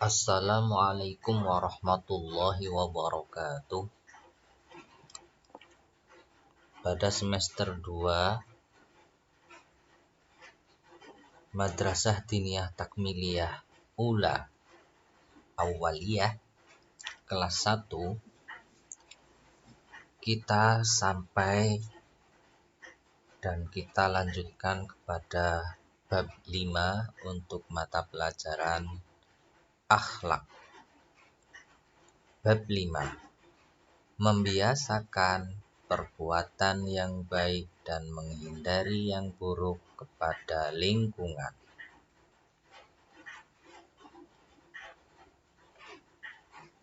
Assalamualaikum warahmatullahi wabarakatuh. Pada semester 2 Madrasah Diniyah Takmiliyah Ula Awaliyah kelas 1, kita sampai dan kita lanjutkan kepada bab 5 untuk mata pelajaran akhlak. Bab 5, membiasakan perbuatan yang baik dan menghindari yang buruk kepada lingkungan.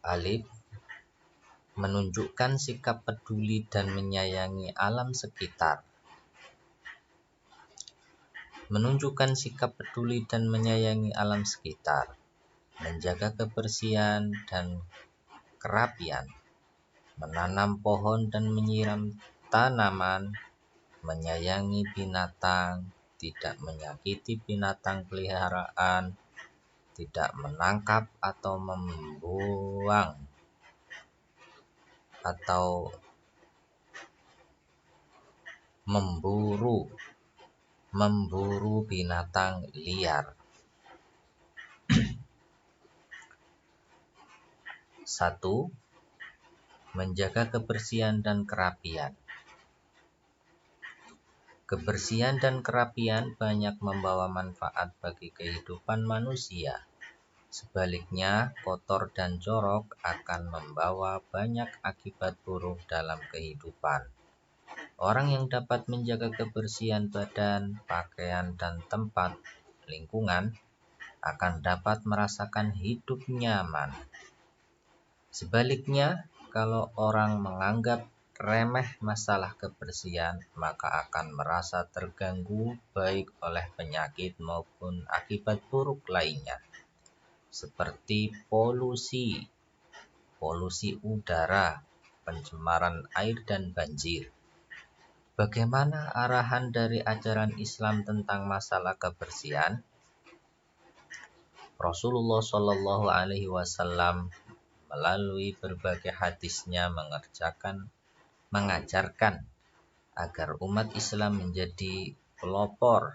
Alif, menunjukkan sikap peduli dan menyayangi alam sekitar. Menunjukkan sikap peduli dan menyayangi alam sekitar, menjaga kebersihan dan kerapian, menanam pohon dan menyiram tanaman, menyayangi binatang, tidak menyakiti binatang peliharaan, tidak menangkap atau membuang atau memburu binatang liar. 1. Menjaga kebersihan dan kerapian. Kebersihan dan kerapian banyak membawa manfaat bagi kehidupan manusia. Sebaliknya, kotor dan jorok akan membawa banyak akibat buruk dalam kehidupan. Orang yang dapat menjaga kebersihan badan, pakaian, dan tempat lingkungan akan dapat merasakan hidup nyaman. Sebaliknya, kalau orang menganggap remeh masalah kebersihan, maka akan merasa terganggu baik oleh penyakit maupun akibat buruk lainnya, seperti polusi udara, pencemaran air, dan banjir. Bagaimana arahan dari ajaran Islam tentang masalah kebersihan? Rasulullah Shallallahu Alaihi Wasallam melalui berbagai hadisnya mengajarkan agar umat Islam menjadi pelopor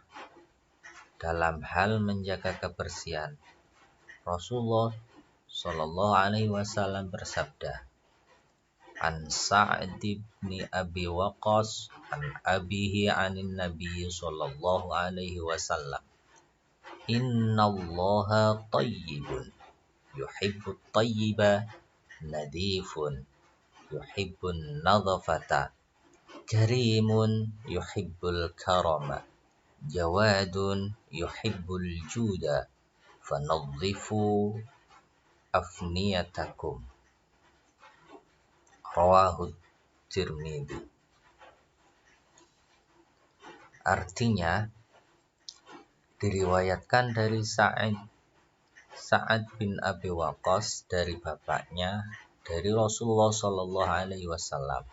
dalam hal menjaga kebersihan. Rasulullah Shallallahu Alaihi Wasallam bersabda, An Sa'd bin Abi Waqqas an abihi anin Nabi Shallallahu Alaihi Wasallam, Innallaha tayyibun yuhibbut tayyiba, nadifun yuhibbun nadhafata, karimun yuhibbul karama, jawadun yuhibbul juda, fanadhifu afniyatakum. Rawahu Tirmidzi. Artinya, diriwayatkan dari Sa'ad bin Abi Waqqas dari bapaknya, dari Rasulullah Shallallahu Alaihi Wasallam,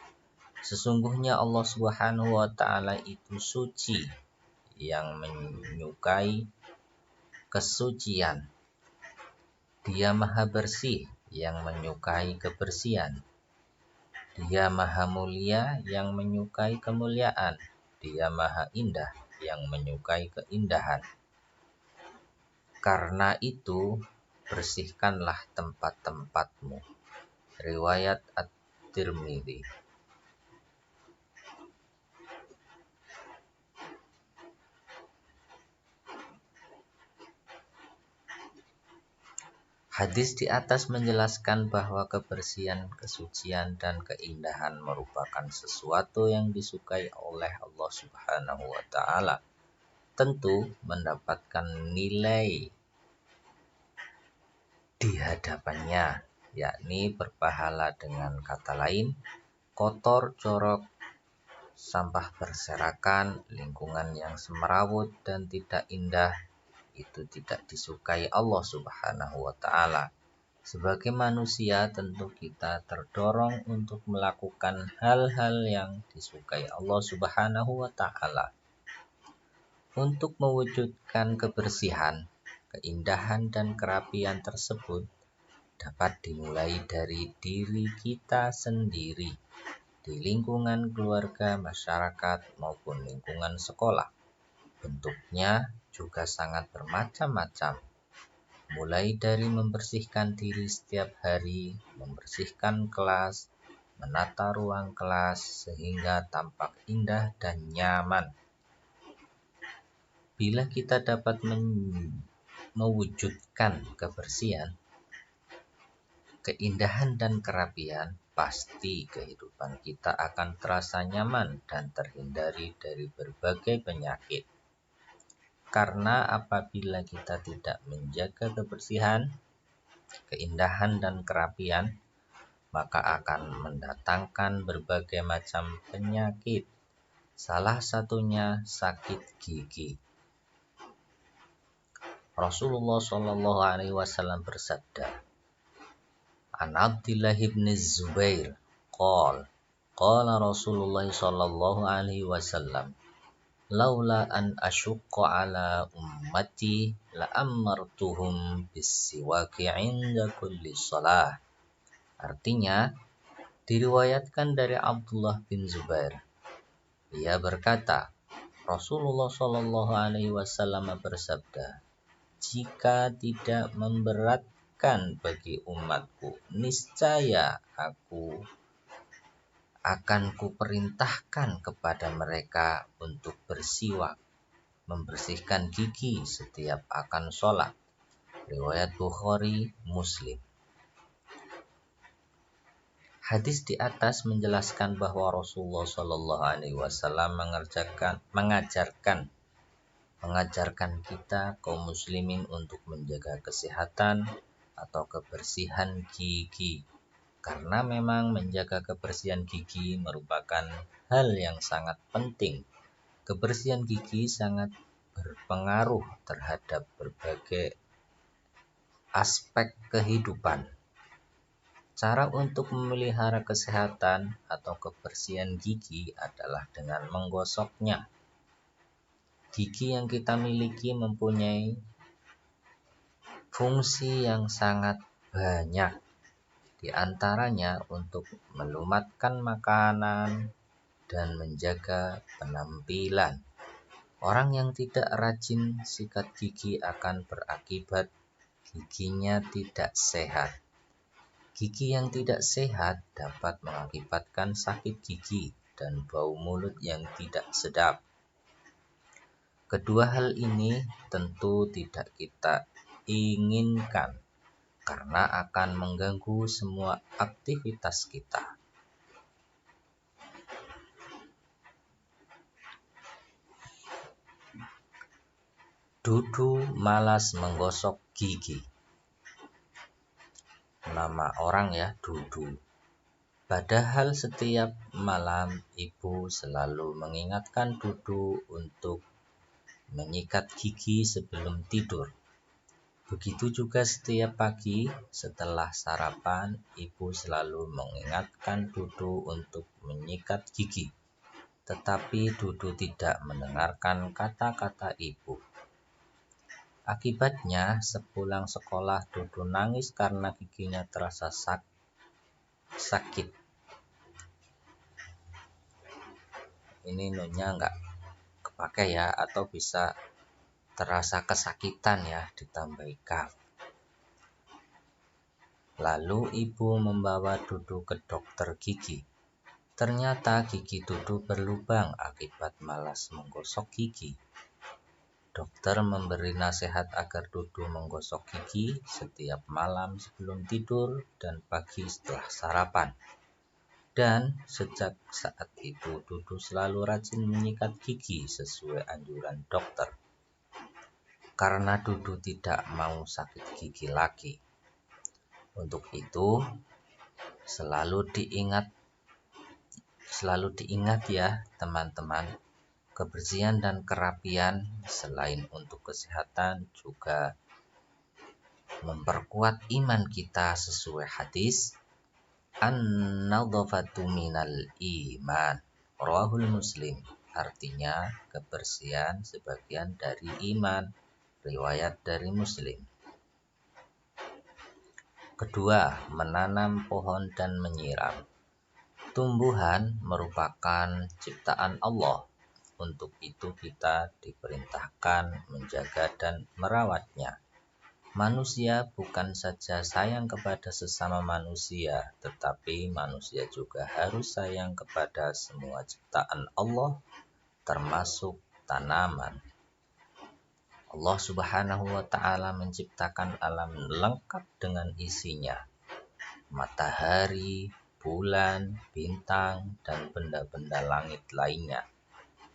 sesungguhnya Allah Subhanahu wa Ta'ala itu suci, yang menyukai kesucian. Dia maha bersih, yang menyukai kebersihan. Dia maha mulia, yang menyukai kemuliaan. Dia maha indah, yang menyukai keindahan. Karena itu, bersihkanlah tempat-tempatmu. Riwayat At-Tirmidzi. Hadis di atas menjelaskan bahwa kebersihan, kesucian, dan keindahan merupakan sesuatu yang disukai oleh Allah Subhanahu wa Ta'ala. Tentu mendapatkan nilai di hadapannya, yakni berpahala. Dengan kata lain, kotor, jorok, sampah berserakan, lingkungan yang semerawut dan tidak indah, itu tidak disukai Allah Subhanahu wa Ta'ala. Sebagai manusia, tentu kita terdorong untuk melakukan hal-hal yang disukai Allah Subhanahu wa Ta'ala. Untuk mewujudkan kebersihan, Keindahan dan kerapian tersebut dapat dimulai dari diri kita sendiri, di lingkungan keluarga, masyarakat, maupun lingkungan sekolah. Bentuknya juga sangat bermacam-macam, mulai dari membersihkan diri setiap hari, membersihkan kelas, menata ruang kelas sehingga tampak indah dan nyaman. Bila kita dapat mewujudkan kebersihan, keindahan dan kerapian, pasti kehidupan kita akan terasa nyaman dan terhindari dari berbagai penyakit. Karena apabila kita tidak menjaga kebersihan, keindahan dan kerapian, maka akan mendatangkan berbagai macam penyakit. Salah satunya sakit gigi. Rasulullah Shallallahu Alaihi Wasallam bersabda, An Abdillah bin Zubair, qala Rasulullah Shallallahu Alaihi Wasallam, laula an asyukka ala ummati la amartuhum bis-siwaki 'inda kulli shalah. Artinya, diriwayatkan dari Abdullah bin Zubair. Ia berkata, Rasulullah Shallallahu Alaihi Wasallam bersabda, jika tidak memberatkan bagi umatku, niscaya aku akan kuperintahkan kepada mereka untuk bersiwak, membersihkan gigi setiap akan sholat. Riwayat Bukhari, Muslim. Hadis di atas menjelaskan bahwa Rasulullah Shallallahu Alaihi Wasallam mengajarkan kita kaum muslimin untuk menjaga kesehatan atau kebersihan gigi. Karena memang menjaga kebersihan gigi merupakan hal yang sangat penting. Kebersihan gigi sangat berpengaruh terhadap berbagai aspek kehidupan. Cara untuk memelihara kesehatan atau kebersihan gigi adalah dengan menggosoknya. Gigi yang kita miliki mempunyai fungsi yang sangat banyak. Di antaranya untuk melumatkan makanan dan menjaga penampilan. Orang yang tidak rajin sikat gigi akan berakibat giginya tidak sehat. Gigi yang tidak sehat dapat mengakibatkan sakit gigi dan bau mulut yang tidak sedap. Kedua hal ini tentu tidak kita inginkan karena akan mengganggu semua aktivitas kita. Dudu malas menggosok gigi. Nama orang ya, Dudu. Padahal setiap malam ibu selalu mengingatkan Dudu untuk menyikat gigi sebelum tidur. Begitu juga setiap pagi setelah sarapan, ibu selalu mengingatkan Dudu untuk menyikat gigi. Tetapi Dudu tidak mendengarkan kata-kata ibu. Akibatnya, sepulang sekolah Dudu nangis karena giginya terasa sakit. Ini nunnya nggak kepake ya, atau bisa terasa kesakitan ya, ditambah kaf. Lalu ibu membawa Dudu ke dokter gigi. Ternyata gigi Dudu berlubang akibat malas menggosok gigi. Dokter memberi nasihat agar Dudu menggosok gigi setiap malam sebelum tidur dan pagi setelah sarapan. Dan sejak saat itu Dudu selalu rajin menyikat gigi sesuai anjuran dokter. Karena Dudu tidak mau sakit gigi lagi. Untuk itu selalu diingat ya teman-teman, kebersihan dan kerapian selain untuk kesehatan juga memperkuat iman kita sesuai hadis an-nadhafatu minal iman, rawahul Muslim. Artinya kebersihan sebagian dari iman. riwayat dari Muslim. Kedua, menanam pohon dan menyiram. Tumbuhan merupakan ciptaan Allah. Untuk itu kita diperintahkan menjaga dan merawatnya. Manusia bukan saja sayang kepada sesama manusia, tetapi manusia juga harus sayang kepada semua ciptaan Allah, termasuk tanaman. Allah Subhanahu wa Ta'ala menciptakan alam lengkap dengan isinya. Matahari, bulan, bintang, dan benda-benda langit lainnya.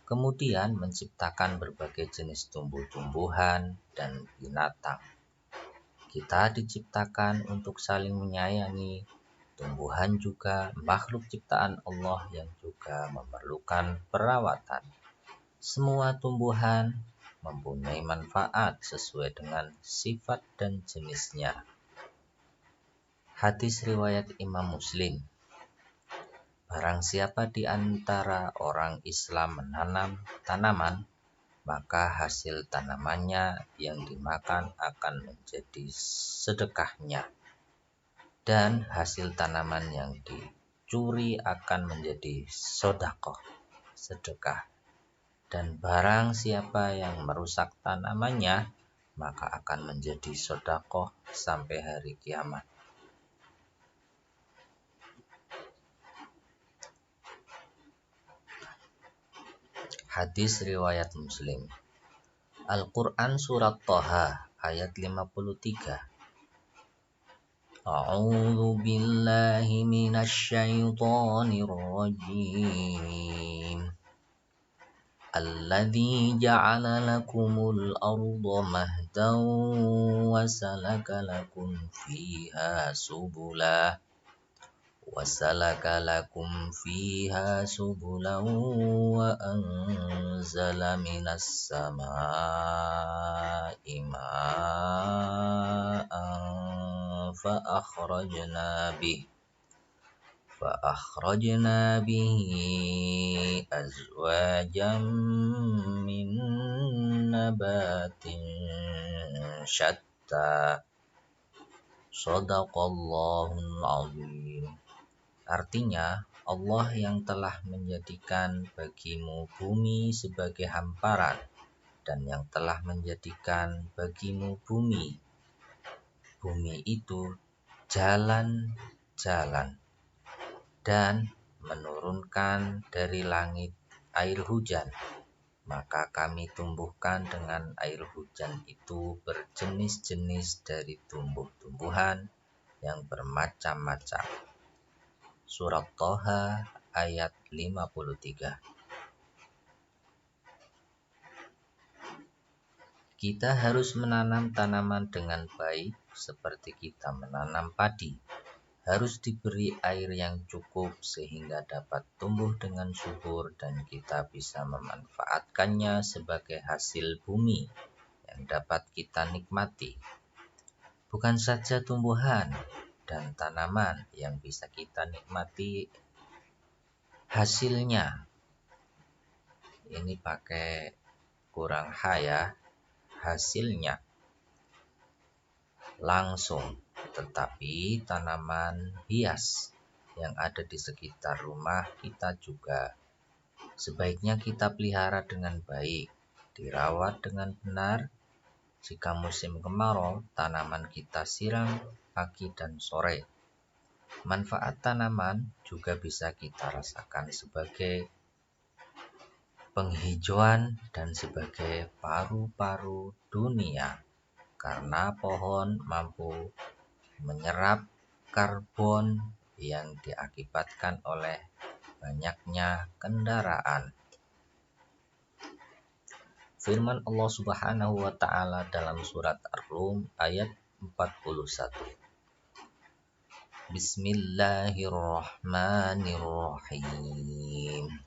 Kemudian menciptakan berbagai jenis tumbuh-tumbuhan dan binatang. Kita diciptakan untuk saling menyayangi. Tumbuhan juga makhluk ciptaan Allah yang juga memerlukan perawatan. Semua tumbuhan mempunyai manfaat sesuai dengan sifat dan jenisnya. Hadis riwayat Imam Muslim. Barang siapa di antara orang Islam menanam tanaman, maka hasil tanamannya yang dimakan akan menjadi sedekahnya. Dan hasil tanaman yang dicuri akan menjadi sedekah. Dan barang siapa yang merusak tanamannya, maka akan menjadi sedekah sampai hari kiamat. Hadis riwayat Muslim. Al-Quran surat Thaha ayat 53. A'udzu billahi minasy syaithanir rajim. Alladzi ja'ala lakumul arda mahdan wa salaka lakum fiha subula wa anzala minas samaa'i ma'an فأخرجنا به أزواجا من نبات شتى صدق الله العظيم. Artinya, Allah yang telah menjadikan bagimu bumi sebagai hamparan dan yang telah menjadikan bagimu bumi itu jalan-jalan dan menurunkan dari langit air hujan. Maka kami tumbuhkan dengan air hujan itu berjenis-jenis dari tumbuh-tumbuhan yang bermacam-macam. Surat Thaha ayat 53. Kita harus menanam tanaman dengan baik seperti kita menanam padi. Harus diberi air yang cukup sehingga dapat tumbuh dengan subur dan kita bisa memanfaatkannya sebagai hasil bumi yang dapat kita nikmati. Bukan saja tumbuhan dan tanaman yang bisa kita nikmati hasilnya. Ini pakai kurang H ya, hasilnya langsung. Tetapi tanaman hias yang ada di sekitar rumah kita juga sebaiknya kita pelihara dengan baik, dirawat dengan benar. Jika musim kemarau, tanaman kita siram pagi dan sore. Manfaat tanaman juga bisa kita rasakan sebagai penghijauan dan sebagai paru-paru dunia, karena pohon mampu menyerap karbon yang diakibatkan oleh banyaknya kendaraan. Firman Allah Subhanahu wa Ta'ala dalam surat Ar-Rum ayat 41. Bismillahirrahmanirrahim.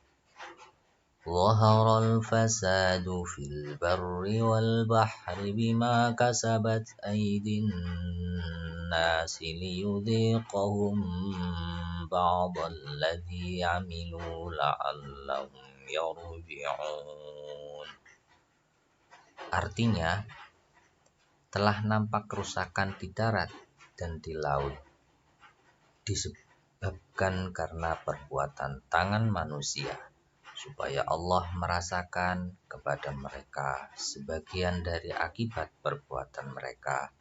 Zaharal fasadu fil barri wal bahri bima kasabat aydin nasi liyudhiqahum ba'dalladzi 'amilu la'allahum yarji'un. Artinya, telah nampak kerusakan di darat dan di laut, disebabkan karena perbuatan tangan manusia, supaya Allah merasakan kepada mereka sebagian dari akibat perbuatan mereka,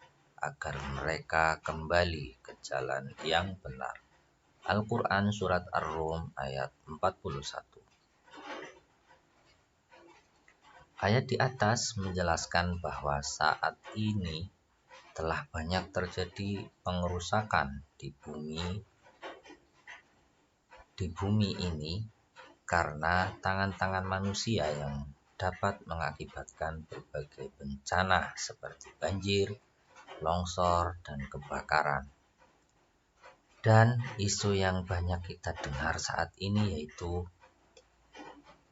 agar mereka kembali ke jalan yang benar. Al-Quran Surat Ar-Rum ayat 41. Ayat di atas menjelaskan bahwa saat ini telah banyak terjadi pengerusakan di bumi ini karena tangan-tangan manusia yang dapat mengakibatkan berbagai bencana seperti banjir, longsor, dan kebakaran. Dan isu yang banyak kita dengar saat ini yaitu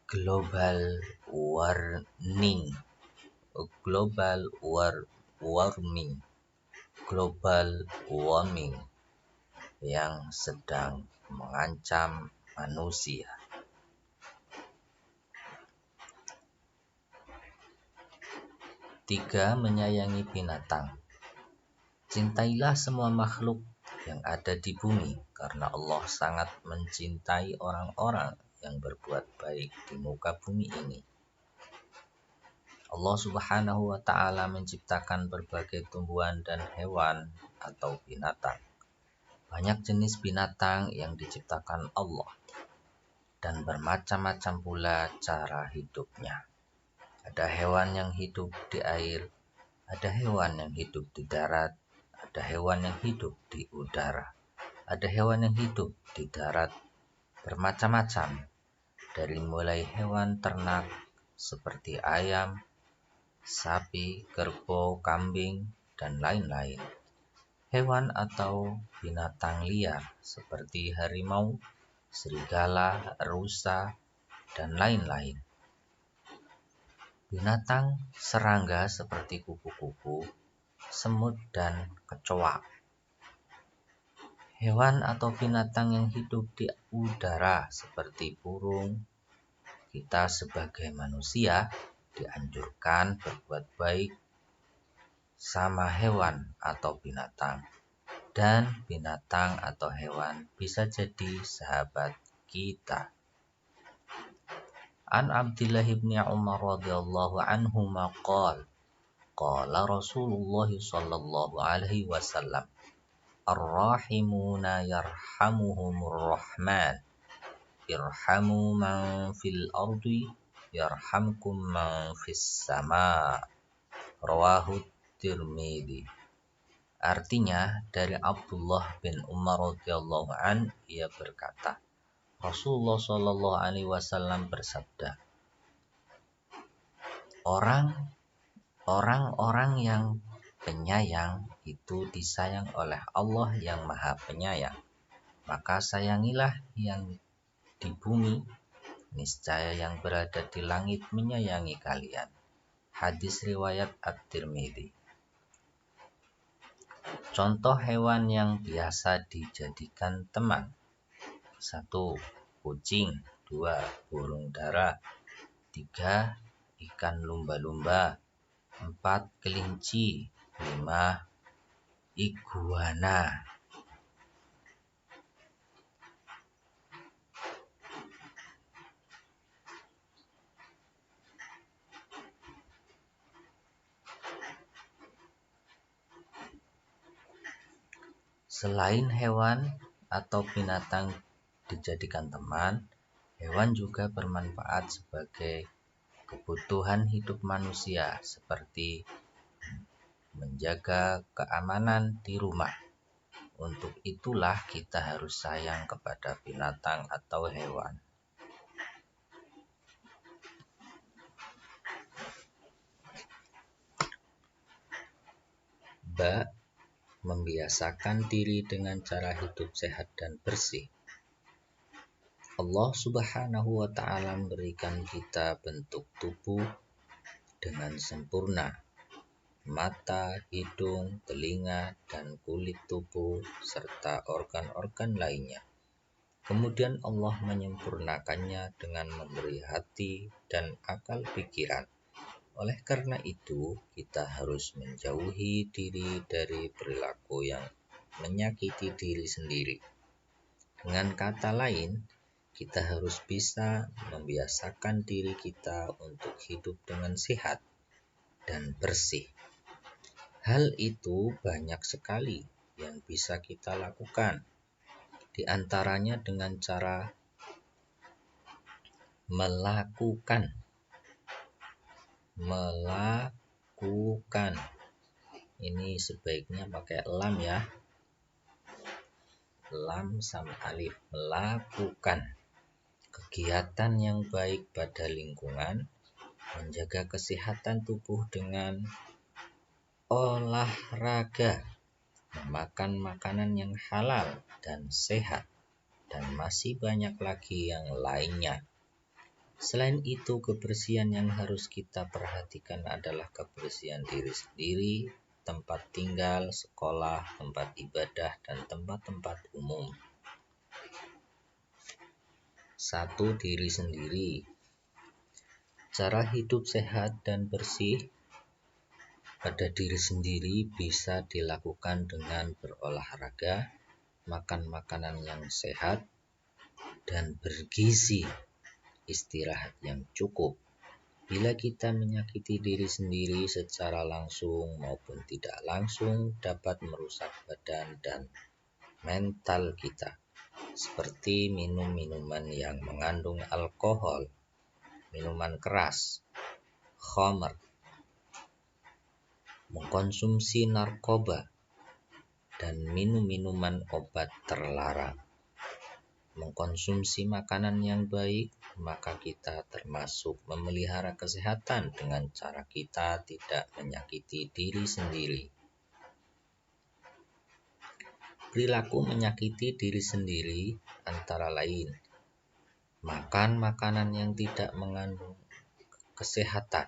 global warming yang sedang mengancam manusia. 3. Menyayangi binatang. Cintailah semua makhluk yang ada di bumi, karena Allah sangat mencintai orang-orang yang berbuat baik di muka bumi ini. Allah Subhanahu wa Ta'ala menciptakan berbagai tumbuhan dan hewan atau binatang. Banyak jenis binatang yang diciptakan Allah, dan bermacam-macam pula cara hidupnya. Ada hewan yang hidup di air, ada hewan yang hidup di darat, ada hewan yang hidup di udara, ada hewan yang hidup di darat, bermacam-macam, dari mulai hewan ternak seperti ayam, sapi, kerbau, kambing, dan lain-lain. Hewan atau binatang liar seperti harimau, serigala, rusa, dan lain-lain. Binatang serangga seperti kupu-kupu, semut, dan kecoa. Hewan atau binatang yang hidup di udara seperti burung. Kita sebagai manusia dianjurkan berbuat baik sama hewan atau binatang, dan binatang atau hewan bisa jadi sahabat kita. An Abdillah bin Umar radhiyallahu anhuma qala Rasulullah sallallahu alaihi wasallam, ar-rahimuna yarhamuhumur rahman, irhamu man fil ardi yarhamkum man fis sama. Rawahu Tirmidzi. Artinya, dari Abdullah bin Umar radhiyallahu an, ia berkata, Rasulullah Shallallahu alaihi wasallam bersabda, orang-orang yang penyayang itu disayang oleh Allah yang Maha Penyayang. Maka sayangilah yang di bumi, niscaya yang berada di langit menyayangi kalian. Hadis riwayat At-Tirmidzi. Contoh hewan yang biasa dijadikan teman. 1. Kucing. 2. Burung dara. 3. Ikan lumba-lumba. 4. Kelinci. 5. Iguana. Selain hewan atau binatang dijadikan teman, hewan juga bermanfaat sebagai kebutuhan hidup manusia, seperti menjaga keamanan di rumah. Untuk itulah kita harus sayang kepada binatang atau hewan. Membiasakan diri dengan cara hidup sehat dan bersih. Allah Subhanahu wa Ta'ala memberikan kita bentuk tubuh dengan sempurna. Mata, hidung, telinga, dan kulit tubuh, serta organ-organ lainnya. Kemudian Allah menyempurnakannya dengan memberi hati dan akal pikiran. Oleh karena itu, kita harus menjauhi diri dari perilaku yang menyakiti diri sendiri. Dengan kata lain, kita harus bisa membiasakan diri kita untuk hidup dengan sehat dan bersih. Hal itu banyak sekali yang bisa kita lakukan, di antaranya dengan cara melakukan. Ini sebaiknya pakai lam ya. Lam sama alif. Melakukan kegiatan yang baik pada lingkungan, menjaga kesehatan tubuh dengan olahraga, memakan makanan yang halal dan sehat, dan masih banyak lagi yang lainnya. Selain itu, kebersihan yang harus kita perhatikan adalah kebersihan diri sendiri, tempat tinggal, sekolah, tempat ibadah, dan tempat-tempat umum. 1. Diri sendiri. Cara hidup sehat dan bersih pada diri sendiri bisa dilakukan dengan berolahraga, makan makanan yang sehat, dan bergizi, istirahat yang cukup. Bila kita menyakiti diri sendiri secara langsung maupun tidak langsung, dapat merusak badan dan mental kita, seperti minum minuman yang mengandung alkohol, minuman keras, khamr, mengkonsumsi narkoba, dan minum minuman obat terlarang. Mengkonsumsi makanan yang baik, maka kita termasuk memelihara kesehatan dengan cara kita tidak menyakiti diri sendiri. Perilaku menyakiti diri sendiri antara lain makan makanan yang tidak mengandung kesehatan,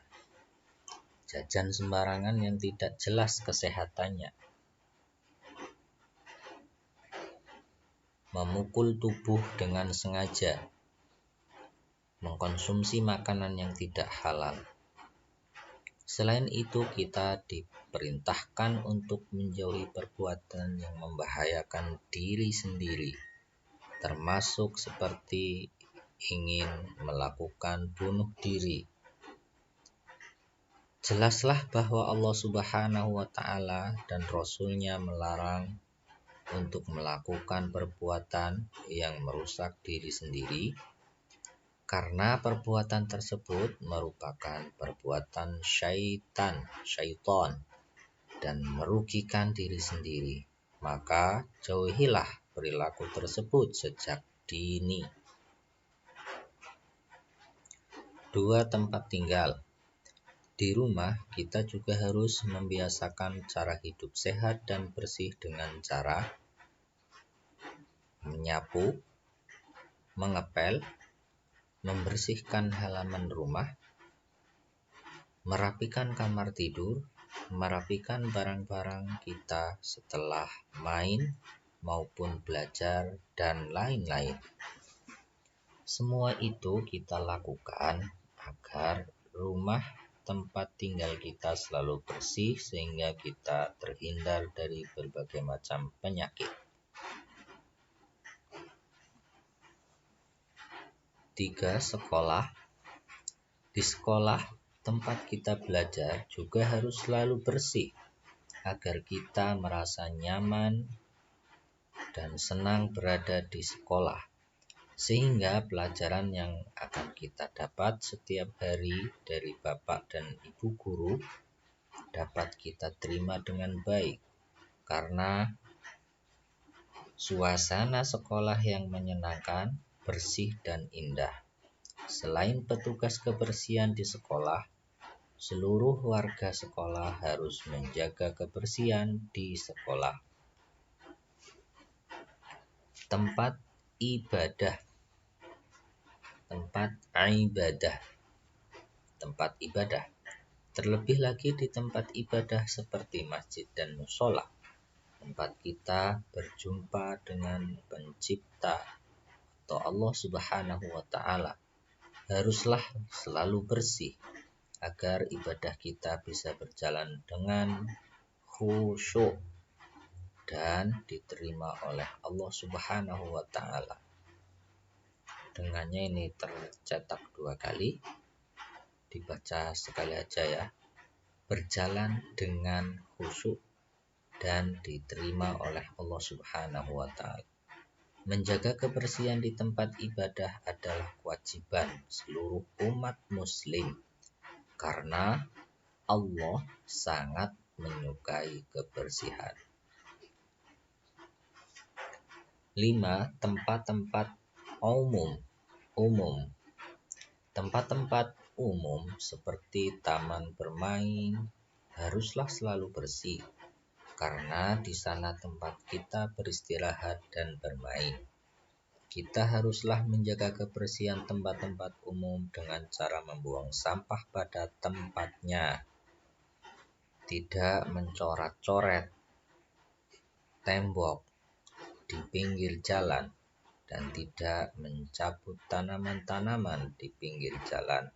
jajan sembarangan yang tidak jelas kesehatannya, memukul tubuh dengan sengaja, mengkonsumsi makanan yang tidak halal. Selain itu, kita diperintahkan untuk menjauhi perbuatan yang membahayakan diri sendiri, termasuk seperti ingin melakukan bunuh diri. Jelaslah bahwa Allah Subhanahu wa Ta'ala dan Rasul-Nya melarang untuk melakukan perbuatan yang merusak diri sendiri, karena perbuatan tersebut merupakan perbuatan syaitan dan merugikan diri sendiri. Maka jauhilah perilaku tersebut sejak dini. 2. Tempat tinggal. Di rumah, kita juga harus membiasakan cara hidup sehat dan bersih dengan cara menyapu, mengepel, membersihkan halaman rumah, merapikan kamar tidur, merapikan barang-barang kita setelah main maupun belajar, dan lain-lain. Semua itu kita lakukan agar rumah tempat tinggal kita selalu bersih sehingga kita terhindar dari berbagai macam penyakit. 3. Sekolah. Di sekolah, tempat kita belajar juga harus selalu bersih agar kita merasa nyaman dan senang berada di sekolah, sehingga pelajaran yang akan kita dapat setiap hari dari Bapak dan Ibu guru dapat kita terima dengan baik, karena suasana sekolah yang menyenangkan, bersih dan indah. Selain petugas kebersihan di sekolah, seluruh warga sekolah harus menjaga kebersihan di sekolah. Tempat ibadah. Tempat ibadah. Terlebih lagi di tempat ibadah seperti masjid dan mushola, tempat kita berjumpa dengan Pencipta atau Allah Subhanahu wa Ta'ala, haruslah selalu bersih agar ibadah kita bisa berjalan dengan khusyuk dan diterima oleh Allah Subhanahu wa Ta'ala. Dengannya ini tercetak 2 kali, dibaca sekali aja ya. Berjalan dengan khusyuk dan diterima oleh Allah Subhanahu wa Ta'ala. Menjaga kebersihan di tempat ibadah adalah kewajiban seluruh umat muslim, karena Allah sangat menyukai kebersihan. 5. Tempat-tempat umum. Tempat-tempat umum seperti taman bermain haruslah selalu bersih, karena di sana tempat kita beristirahat dan bermain. Kita haruslah menjaga kebersihan tempat-tempat umum dengan cara membuang sampah pada tempatnya, tidak mencoret-coret tembok di pinggir jalan, dan tidak mencabut tanaman-tanaman di pinggir jalan.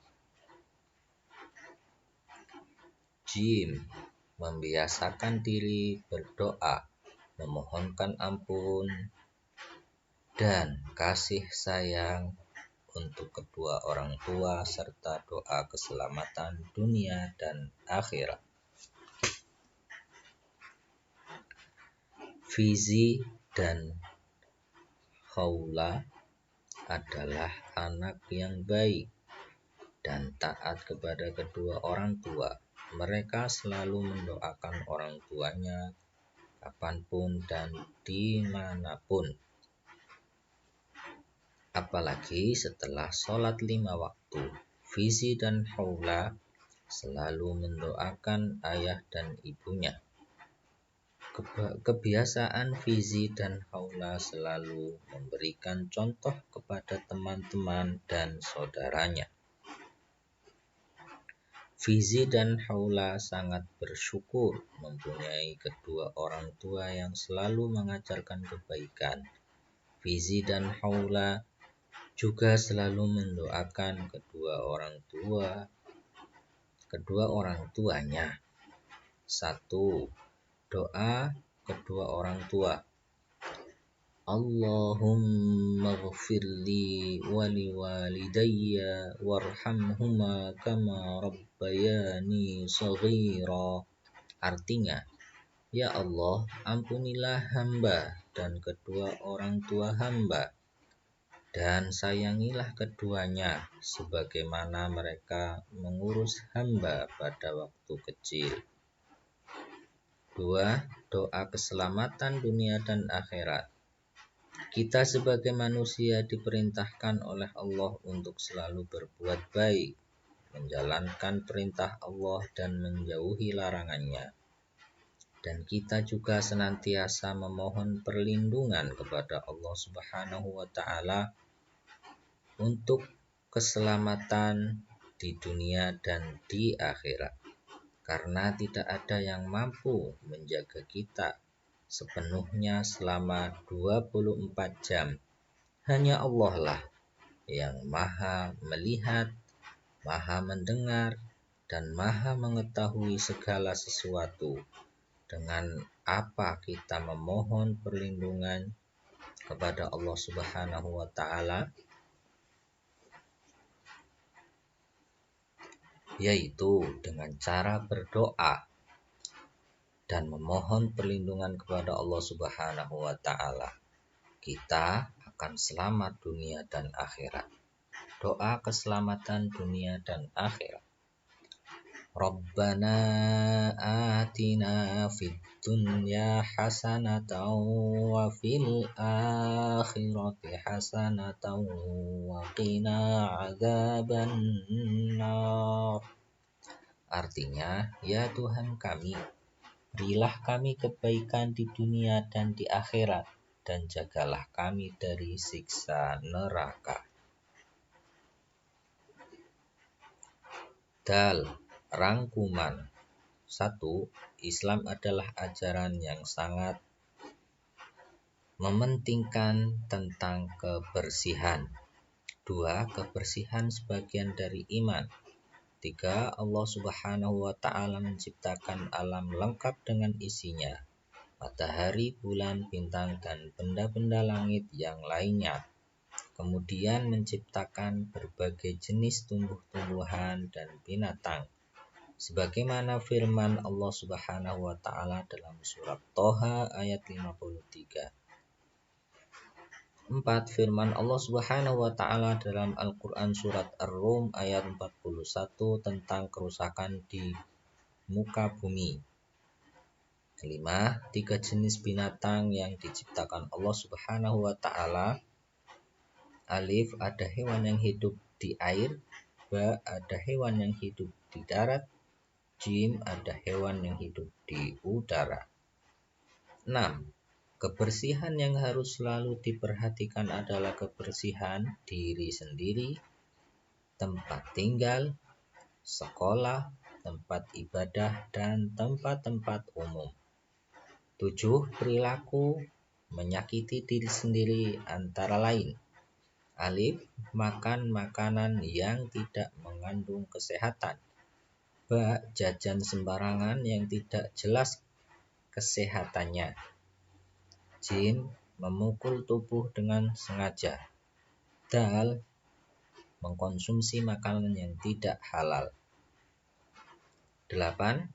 Jim, membiasakan diri berdoa, memohonkan ampun dan kasih sayang untuk kedua orang tua serta doa keselamatan dunia dan akhirat. Fizi dan Khawla adalah anak yang baik dan taat kepada kedua orang tua. Mereka selalu mendoakan orang tuanya kapanpun dan dimanapun, apalagi setelah sholat 5 waktu. Fizi dan Khawla selalu mendoakan ayah dan ibunya. Kebiasaan Fizi dan Khawla selalu memberikan contoh kepada teman-teman dan saudaranya. Fizi dan Khawla sangat bersyukur mempunyai kedua orang tua yang selalu mengajarkan kebaikan. Fizi dan Khawla juga selalu mendoakan kedua orang tuanya. 1. Doa kedua orang tua. Allahumma ghfirli wa liwalidayya warhamhuma kama rabbayani shaghira. Artinya, ya Allah, ampunilah hamba dan kedua orang tua hamba, dan sayangilah keduanya sebagaimana mereka mengurus hamba pada waktu kecil. 2. Doa keselamatan dunia dan akhirat. Kita sebagai manusia diperintahkan oleh Allah untuk selalu berbuat baik, menjalankan perintah Allah dan menjauhi larangannya. Dan kita juga senantiasa memohon perlindungan kepada Allah Subhanahu wa Ta'ala untuk keselamatan di dunia dan di akhirat. Karena tidak ada yang mampu menjaga kita sepenuhnya selama 24 jam. Hanya Allah lah yang maha melihat, maha mendengar, dan maha mengetahui segala sesuatu. Dengan apa kita memohon perlindungan kepada Allah Subhanahu wa Ta'ala, yaitu dengan cara berdoa dan memohon perlindungan kepada Allah Subhanahu wa Ta'ala. Kita akan selamat dunia dan akhirat. Doa keselamatan dunia dan akhirat. Rabbana atina fid dunya hasanatan wa fil akhirati hasanatan wa qina adzabannar. Artinya, ya Tuhan kami, berilah kami kebaikan di dunia dan di akhirat, dan jagalah kami dari siksa neraka. Rangkuman. 1. Islam adalah ajaran yang sangat mementingkan tentang kebersihan. 2. Kebersihan sebagian dari iman. ketiga, Allah Subhanahu wa Ta'ala menciptakan alam lengkap dengan isinya, matahari, bulan, bintang, dan benda-benda langit yang lainnya. Kemudian menciptakan berbagai jenis tumbuh-tumbuhan dan binatang. Sebagaimana firman Allah Subhanahu wa Ta'ala dalam surat Toha ayat 53. 4. Firman Allah Subhanahu wa Ta'ala dalam Al-Quran surat Ar-Rum ayat 41 tentang kerusakan di muka bumi. 5. 3 jenis binatang yang diciptakan Allah Subhanahu wa Ta'ala. Alif, ada hewan yang hidup di air. Ba, ada hewan yang hidup di darat. Jim, ada hewan yang hidup di udara. 6. Kebersihan yang harus selalu diperhatikan adalah kebersihan diri sendiri, tempat tinggal, sekolah, tempat ibadah, dan tempat-tempat umum. 7. Perilaku menyakiti diri sendiri antara lain. Alif, makan makanan yang tidak mengandung kesehatan. Ba, jajan sembarangan yang tidak jelas kesehatannya. Jim, memukul tubuh dengan sengaja. Dal, mengkonsumsi makanan yang tidak halal. 8.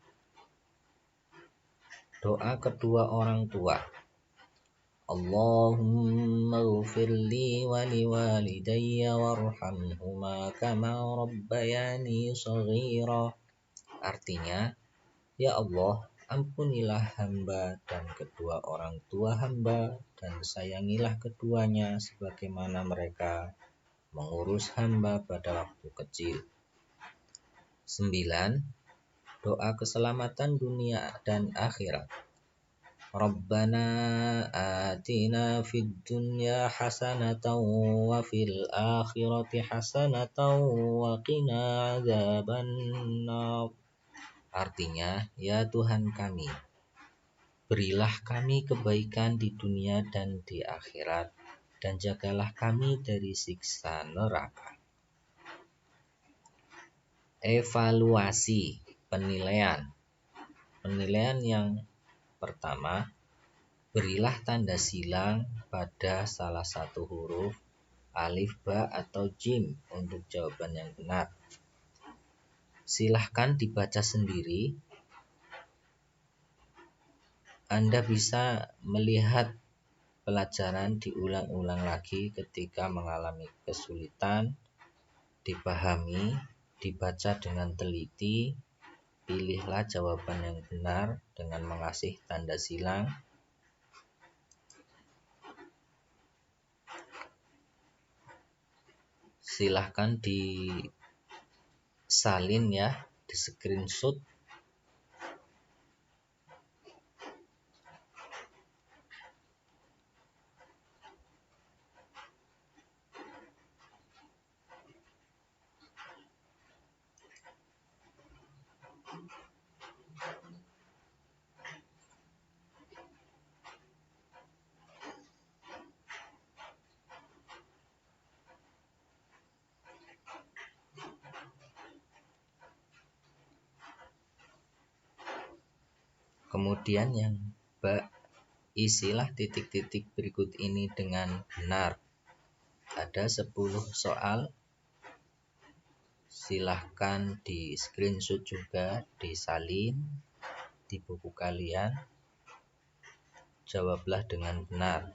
Doa kedua orang tua. Allahumma ghfirli wa liwalidayya warhamhuma kama rabbayani shaghira. Artinya, ya Allah, ampunilah hamba dan kedua orang tua hamba, dan sayangilah keduanya sebagaimana mereka mengurus hamba pada waktu kecil. 9. Doa keselamatan dunia dan akhirat. Rabbana atina fid dunya hasanatan wa fil akhirati hasanatan wa qina adzabannar. Artinya, ya Tuhan kami, berilah kami kebaikan di dunia dan di akhirat, dan jagalah kami dari siksa neraka. Evaluasi penilaian. Penilaian yang pertama, berilah tanda silang pada salah satu huruf alif, ba, atau jim untuk jawaban yang benar. Silahkan dibaca sendiri. Anda bisa melihat pelajaran diulang-ulang lagi ketika mengalami kesulitan, dipahami, dibaca dengan teliti. Pilihlah jawaban yang benar dengan mengasih tanda silang. Silahkan disalin ya, di screenshot. Kemudian yang ba, isilah titik-titik berikut ini dengan benar. Ada 10 soal. Silahkan di screenshot juga, disalin di buku kalian. Jawablah dengan benar.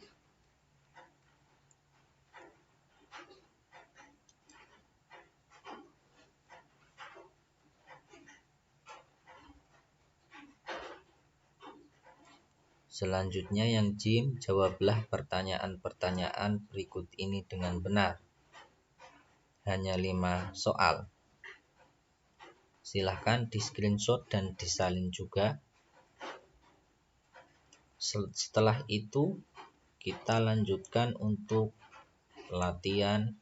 Selanjutnya yang jim, jawablah pertanyaan-pertanyaan berikut ini dengan benar. Hanya 5 soal. Silahkan di screenshot dan disalin juga. Setelah itu kita lanjutkan untuk latihan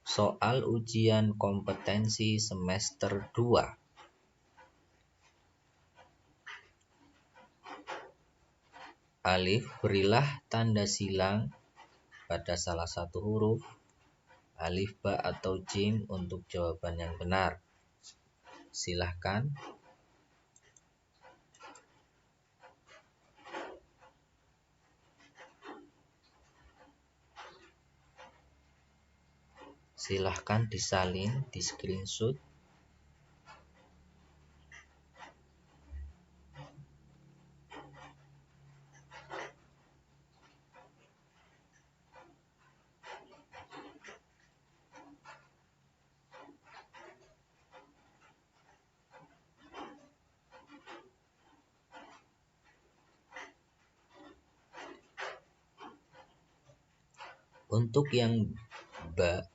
soal ujian kompetensi semester 2. Alif, berilah tanda silang pada salah satu huruf alif, ba, atau jim untuk jawaban yang benar. Silahkan disalin, di screenshot. Untuk yang ba,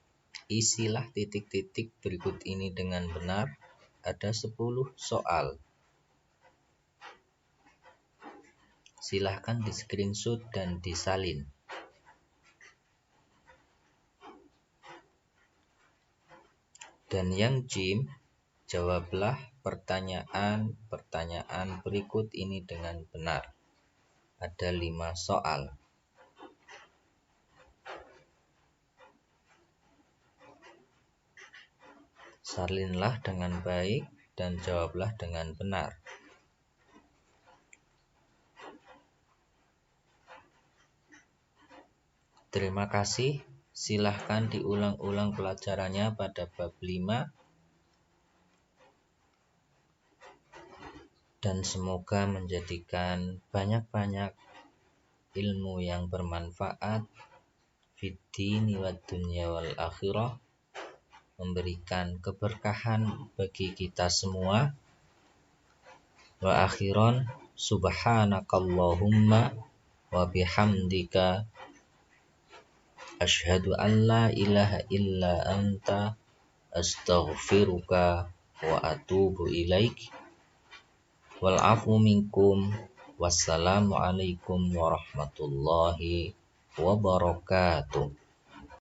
isilah titik-titik berikut ini dengan benar. Ada 10 soal. Silahkan di screenshot dan disalin. Dan yang jim, jawablah pertanyaan berikut ini dengan benar. Ada 5 soal. Salinlah dengan baik dan jawablah dengan benar. Terima kasih. Silahkan diulang-ulang pelajarannya pada bab 5. Dan semoga menjadikan banyak-banyak ilmu yang bermanfaat fid dini wad dunya wal akhirah, memberikan keberkahan bagi kita semua. Wa akhiran, subhanakallahumma wa bihamdika asyhadu an la ilaha illa anta astaghfiruka wa atubu ilaik. Wal afu minkum. Wassalamualaikum warahmatullahi wabarakatuh.